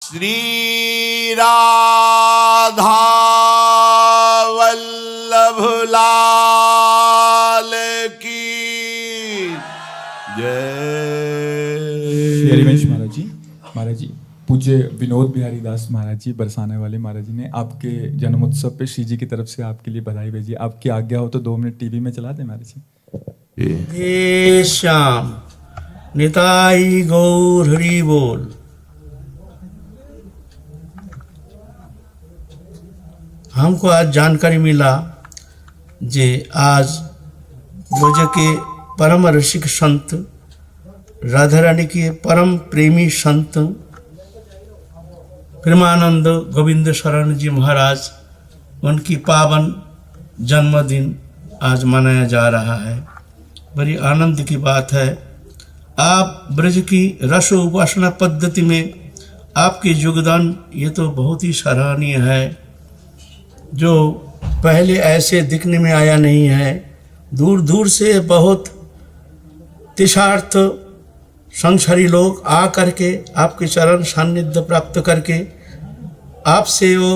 श्री राधा वल्लभ लाल की जय। हरिवंश महाराज जी पूज्य विनोद बिहारी दास महाराज जी बरसाने वाले महाराज जी ने आपके जन्मोत्सव पे श्री जी की तरफ से आपके लिए बधाई भेजी। आपकी आज्ञा हो तो 2 मिनट टीवी में चला दें महाराज जी। हे श्याम निताई गौर हरि बोल। हमको आज जानकारी मिला जे आज ब्रज के परम ऋषिक संत राधा रानी के परम प्रेमी संत प्रेमानंद गोविंद शरण जी महाराज उनकी पावन जन्मदिन आज मनाया जा रहा है। बड़ी आनंद की बात है। आप ब्रज की रस उपासना पद्धति में आपके योगदान ये तो बहुत ही सराहनीय है, जो पहले ऐसे दिखने में आया नहीं है। दूर दूर से बहुत तीर्थार्थ संसारी लोग आ करके आपके चरण सान्निध्य प्राप्त करके आपसे वो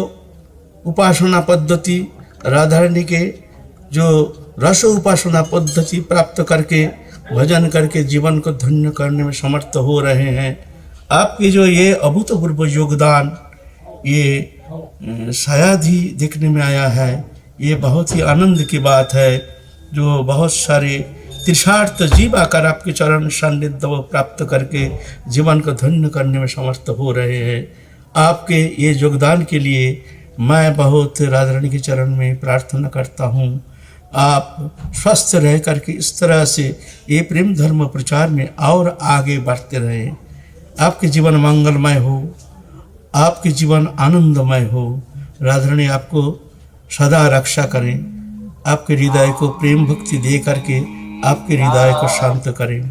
उपासना पद्धति राधा रानी के जो रस उपासना पद्धति प्राप्त करके भजन करके जीवन को धन्य करने में समर्थ हो रहे हैं। आपके जो ये अभूतपूर्व योगदान ये शायद ही देखने में आया है। ये बहुत ही आनंद की बात है, जो बहुत सारे तीर्थार्थ जीव आकर आपके चरण सान्निध्य प्राप्त करके जीवन को धन्य करने में समर्थ हो रहे हैं। आपके ये योगदान के लिए मैं बहुत राधा रानी के चरण में प्रार्थना करता हूँ। आप स्वस्थ रह करके इस तरह से ये प्रेम धर्म प्रचार में और आगे बढ़ते रहें। आपके जीवन मंगलमय हो, आपके जीवन आनंदमय हो। राधा रानी आपको सदा रक्षा करें, आपके हृदय को प्रेम भक्ति दे करके आपके हृदय को शांत करें।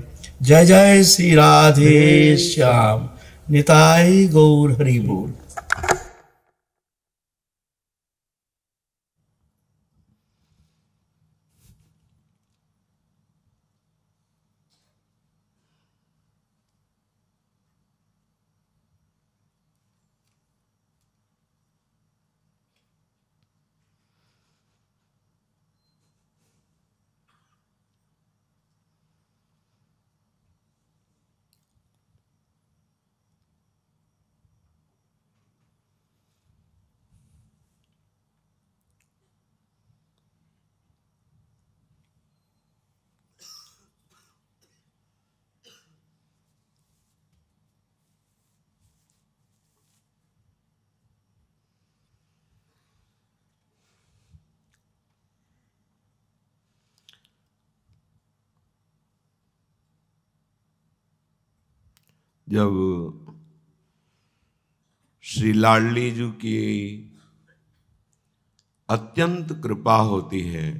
जय जय श्री राधे श्याम निताई गौर हरि बोल। जब श्री लाडली जी की अत्यंत कृपा होती है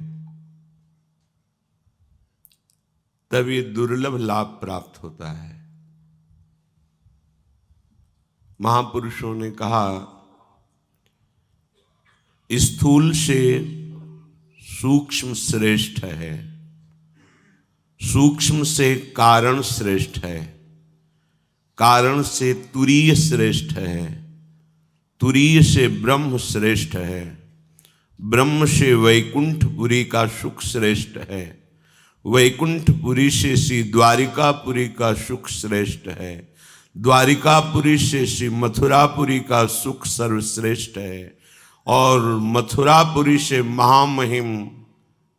तब ये दुर्लभ लाभ प्राप्त होता है। महापुरुषों ने कहा, स्थूल से सूक्ष्म श्रेष्ठ है, सूक्ष्म से कारण श्रेष्ठ है, कारण से तुरीय श्रेष्ठ है, तुरीय से ब्रह्म श्रेष्ठ है, ब्रह्म से वैकुंठपुरी का सुख श्रेष्ठ है, वैकुंठपुरी से श्री द्वारिकापुरी का सुख श्रेष्ठ है, द्वारिकापुरी से श्री मथुरापुरी का सुख सर्वश्रेष्ठ है, और मथुरापुरी से महामहिम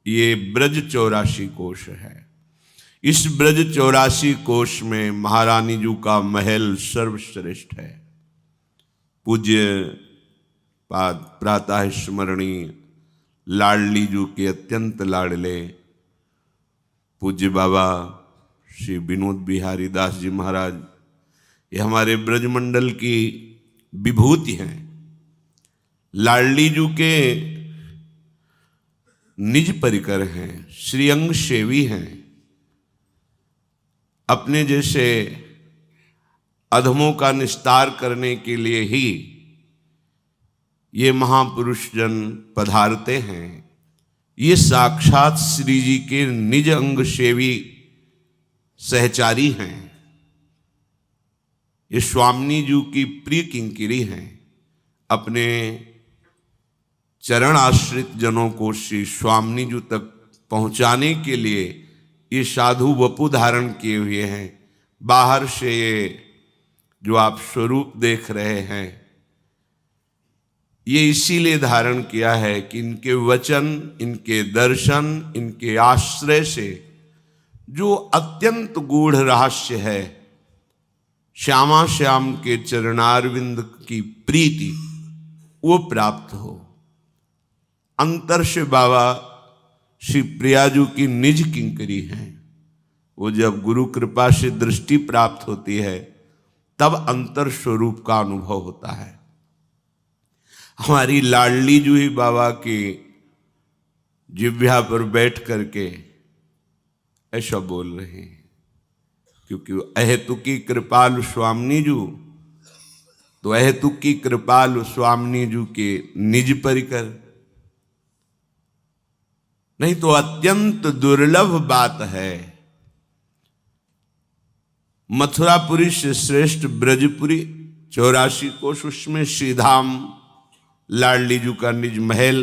ये ब्रज 84 कोश है। इस ब्रज 84 कोश में महारानी जी का महल सर्वश्रेष्ठ है। पूज्य प्रातः स्मरणीय लाडली जी के अत्यंत लाडले पूज्य बाबा श्री विनोद बिहारी दास जी महाराज, ये हमारे ब्रजमंडल की विभूति हैं। लाडली जी के निज परिकर हैं, श्रीअंग सेवी हैं। अपने जैसे अधमों का निस्तार करने के लिए ही ये महापुरुष जन पधारते हैं। ये साक्षात श्री जी के निज अंग सेवी सहचारी हैं। ये स्वामी जी की प्रिय किंकिरी हैं। अपने चरण आश्रित जनों को श्री स्वामी जी तक पहुंचाने के लिए ये साधु वपु धारण किए हुए हैं। बाहर से ये जो आप स्वरूप देख रहे हैं, ये इसीलिए धारण किया है कि इनके वचन, इनके दर्शन, इनके आश्रय से जो अत्यंत गूढ़ रहस्य है, श्यामा श्याम के चरणारविंद की प्रीति, वो प्राप्त हो। अंतर से बाबा श्री प्रियाजू की निज किंकरी हैं। वो जब गुरु कृपा से दृष्टि प्राप्त होती है तब अंतर स्वरूप का अनुभव होता है। हमारी लाडली जू ही बाबा की जिह्वा पर बैठ करके ऐसा बोल रहे हैं, क्योंकि अहेतुकी कृपालु स्वामी जू, तो अहेतुकी कृपालु स्वामी जू के निज परिकर, नहीं तो अत्यंत दुर्लभ बात है। मथुरापुरी से श्रेष्ठ ब्रजपुरी 84 कोश, उसमें श्रीधाम लाडली जू का निज महल,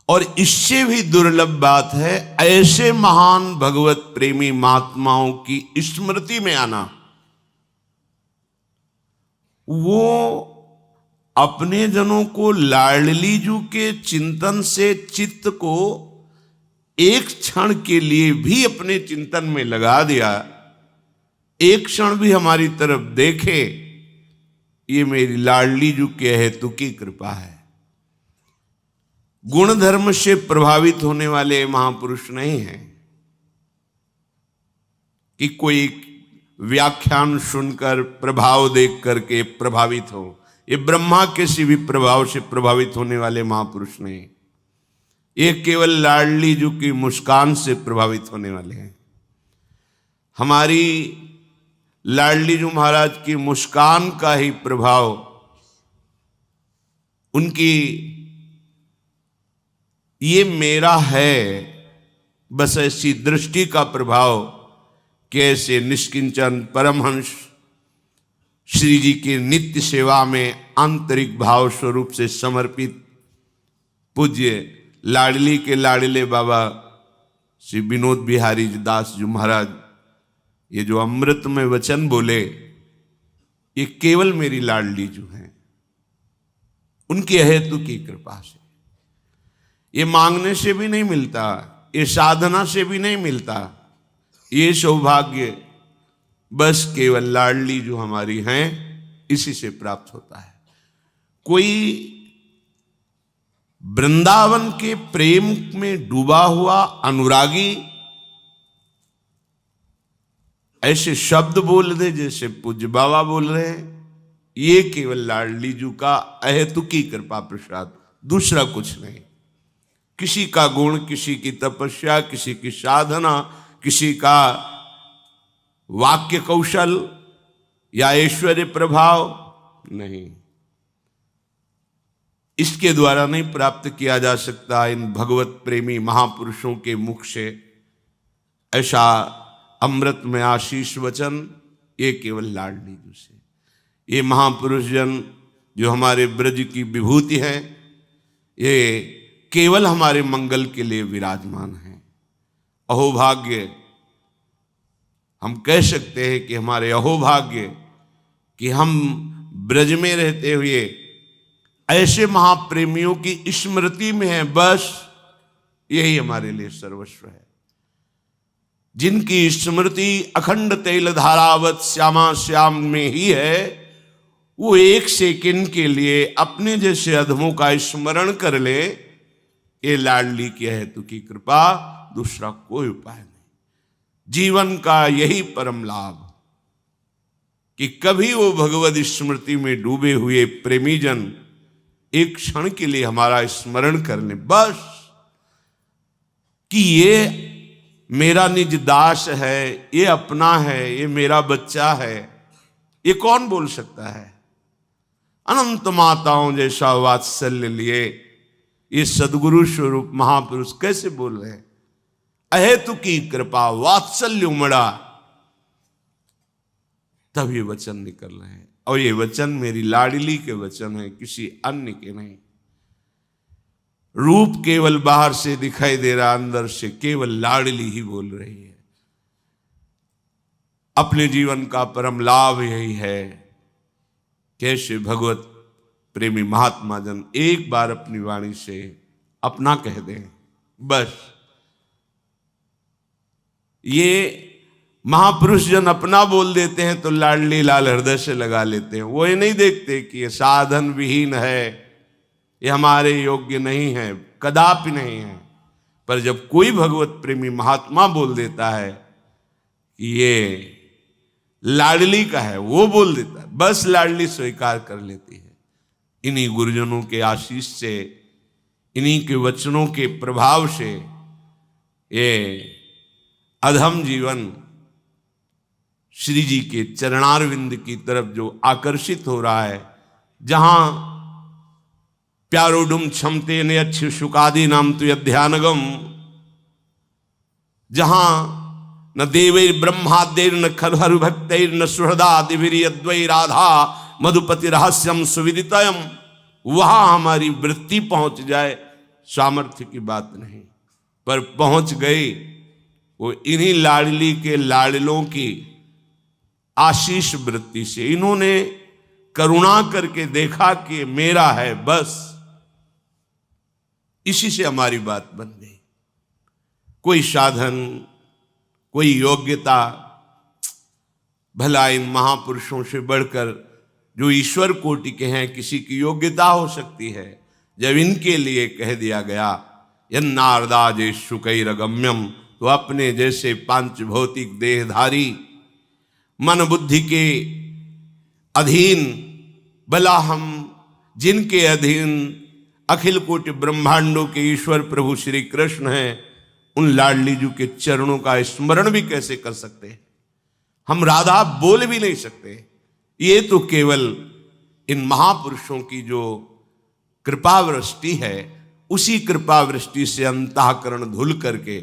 और इससे भी दुर्लभ बात है ऐसे महान भगवत प्रेमी महात्माओं की स्मृति में आना। वो अपने जनों को लाडली जू के चिंतन से चित्त को एक क्षण के लिए भी अपने चिंतन में लगा दिया, एक क्षण भी हमारी तरफ देखे, ये मेरी लाडली जू के हेतु की कृपा है। गुण धर्म से प्रभावित होने वाले महापुरुष नहीं हैं कि कोई व्याख्यान सुनकर प्रभाव देख करके प्रभावित हो। ये ब्रह्मा किसी भी प्रभाव से प्रभावित होने वाले महापुरुष नहीं, ये केवल लाडली जू की मुस्कान से प्रभावित होने वाले हैं। हमारी लाडली जू महाराज की मुस्कान का ही प्रभाव, उनकी ये मेरा है बस ऐसी दृष्टि का प्रभाव, कैसे निष्किंचन परमहंस श्री जी की नित्य सेवा में आंतरिक भाव स्वरूप से समर्पित पूज्य लाडली के लाडले बाबा श्री विनोद बिहारी दास जी महाराज, ये जो अमृत में वचन बोले, ये केवल मेरी लाडली जो हैं, उनकी हेतु की कृपा से। ये मांगने से भी नहीं मिलता, ये साधना से भी नहीं मिलता, ये सौभाग्य बस केवल लाडली जो हमारी हैं इसी से प्राप्त होता है। कोई वृंदावन के प्रेम में डूबा हुआ अनुरागी ऐसे शब्द बोल दे जैसे पूज्य बाबा बोल रहे हैं, ये केवल लाडली जू का अहेतुकी कृपा प्रसाद, दूसरा कुछ नहीं। किसी का गुण, किसी की तपस्या, किसी की साधना, किसी का वाक्य कौशल या ऐश्वर्य प्रभाव नहीं, इसके द्वारा नहीं प्राप्त किया जा सकता। इन भगवत प्रेमी महापुरुषों के मुख से ऐसा अमृत में आशीष वचन, ये केवल लाडली जू से। ये महापुरुष जन जो हमारे ब्रज की विभूति है, ये केवल हमारे मंगल के लिए विराजमान है। अहोभाग्य हम कह सकते हैं कि हमारे अहोभाग्य कि हम ब्रज में रहते हुए ऐसे महाप्रेमियों की स्मृति में हैं, बस यही हमारे लिए सर्वस्व है। जिनकी स्मृति अखंड तैल धारावत श्यामा श्याम में ही है, वो एक सेकंड के लिए अपने जैसे अधमों का स्मरण कर ले, ये लाडली की हेतु की कृपा, दूसरा कोई उपाय नहीं। जीवन का यही परम लाभ कि कभी वो भगवत स्मृति में डूबे हुए प्रेमी जन एक क्षण के लिए हमारा स्मरण कर ले, बस कि ये मेरा निज दास है, ये अपना है, ये मेरा बच्चा है। ये कौन बोल सकता है? अनंत माताओं जैसा वात्सल्य लिए ये सदगुरु स्वरूप महापुरुष कैसे बोल रहे हैं? अहेतु की कृपा वात्सल्य उमड़ा। तब ये वचन निकल रहे हैं, और ये वचन मेरी लाडली के वचन है, किसी अन्य के नहीं। रूप केवल बाहर से दिखाई दे रहा, अंदर से केवल लाडली ही बोल रही है। अपने जीवन का परम लाभ यही है, कैसे भगवत प्रेमी महात्मा जन एक बार अपनी वाणी से अपना कह दें, बस। ये महापुरुष जन अपना बोल देते हैं तो लाडली लाल हृदय से लगा लेते हैं। वो ये नहीं देखते कि ये साधन विहीन है, ये हमारे योग्य नहीं है, कदापि नहीं है। पर जब कोई भगवत प्रेमी महात्मा बोल देता है कि ये लाडली का है, वो बोल देता है, बस लाडली स्वीकार कर लेती है। इन्हीं गुरुजनों के आशीष से, इन्हीं के वचनों के प्रभाव से ये अधम जीवन श्री जी के चरणारविंद की तरफ जो आकर्षित हो रहा है, जहां प्यारोडुम क्षमते ने अच्छे शुकादि नाम तो अध्यानगम, जहां न देवैर ब्रह्मादेर न खलहरु भक्तैर न सुहृदा दिभिरी अद्वै राधा मधुपति रहस्यम सुविदितयम, वहां हमारी वृत्ति पहुंच जाए, सामर्थ्य की बात नहीं, पर पहुंच गई वो इन्हीं लाडली के लाडलों की आशीष वृत्ति से। इन्होंने करुणा करके देखा कि मेरा है, बस इसी से हमारी बात बन गई। कोई साधन, कोई योग्यता, भला इन महापुरुषों से बढ़कर जो ईश्वर कोटि के हैं, किसी की योग्यता हो सकती है। जब इनके लिए कह दिया गया यन्नारदाजे शुकैरगम्यम, तो अपने जैसे पांच भौतिक देहधारी मन बुद्धि के अधीन, भला हम जिनके अधीन अखिल कोटि ब्रह्मांडों के ईश्वर प्रभु श्री कृष्ण हैं, उन लाडली जी के चरणों का स्मरण भी कैसे कर सकते हैं? हम राधा बोल भी नहीं सकते। ये तो केवल इन महापुरुषों की जो कृपा वृष्टि है, उसी कृपा वृष्टि से अंतःकरण धुल करके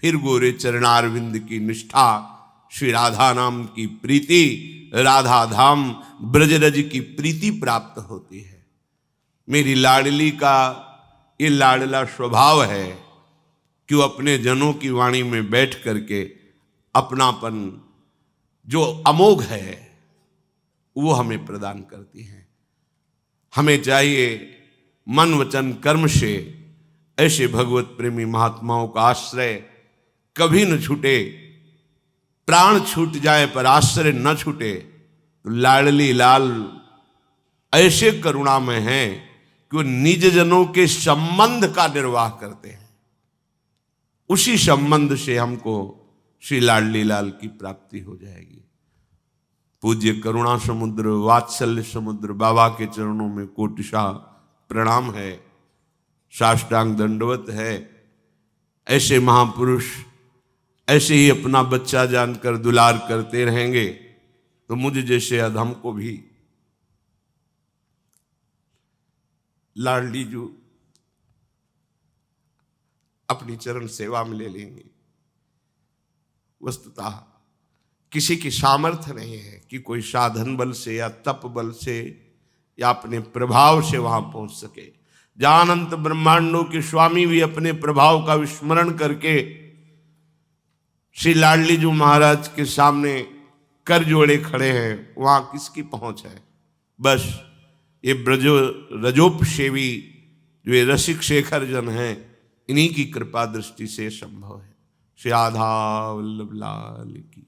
फिर गोरे चरणारविंद की निष्ठा, श्री राधा नाम की प्रीति, राधा धाम ब्रजरज की प्रीति प्राप्त होती है। मेरी लाडली का ये लाडला स्वभाव है कि वो अपने जनों की वाणी में बैठ करके अपनापन जो अमोघ है वो हमें प्रदान करती है। हमें चाहिए मन वचन कर्म से ऐसे भगवत प्रेमी महात्माओं का आश्रय कभी न छूटे। प्राण छूट जाए पर आश्रय न छूटे। तो लाडली लाल ऐसे करुणा में हैं कि वो निज जनों के संबंध का निर्वाह करते हैं। उसी संबंध से हमको श्री लाडली लाल की प्राप्ति हो जाएगी। पूज्य करुणा समुद्र, वात्सल्य समुद्र बाबा के चरणों में कोटिशाह प्रणाम है, साष्टांग दंडवत है। ऐसे महापुरुष ऐसे ही अपना बच्चा जानकर दुलार करते रहेंगे तो मुझे जैसे अधम को भी लाडली जी अपनी चरण सेवा में ले लेंगे। वस्तुतः किसी की सामर्थ्य नहीं है कि कोई साधन बल से या तप बल से या अपने प्रभाव से वहां पहुंच सके। जहां अनंत ब्रह्मांडों के स्वामी भी अपने प्रभाव का विस्मरण करके श्री लाडली जी महाराज के सामने कर जोड़े खड़े हैं, वहां किसकी पहुंच है? बस ये रजोपसेवी जो ये रसिक शेखर जन हैं, इन्हीं की कृपा दृष्टि से संभव है। श्री राधा वल्लभ लाल की।